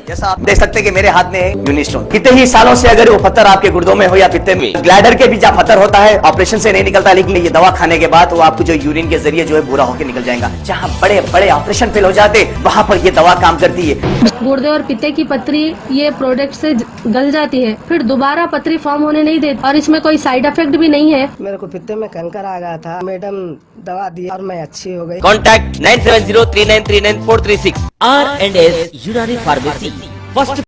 जैसा आप देख सकते हैं कि मेरे हाथ में यूनिस्टोन, कितने ही सालों से अगर वो पत्थर आपके गुर्दों में हो या पित्ते में, ग्लैडर के भी जहाँ पत्थर होता है ऑपरेशन से नहीं निकलता, लेकिन ये दवा खाने के बाद वो आपको जो यूरिन के जरिए जो है बुरा होकर निकल जाएगा। जहाँ बड़े बड़े ऑपरेशन फेल हो जाते वहाँ पर ये दवा काम करती है। गुर्दे और पित्ते की पथरी ये प्रोडक्ट से गल जाती है, फिर दोबारा पथरी फॉर्म होने नहीं देती और इसमें कोई साइड इफेक्ट भी नहीं है। मेरे को पित्ते में कैंकर आ गया था, मैडम दवा दी और मैं अच्छी हो गई। कॉन्टैक्ट 9703939436 R&S यूनानी फार्मेसी, फर्स्ट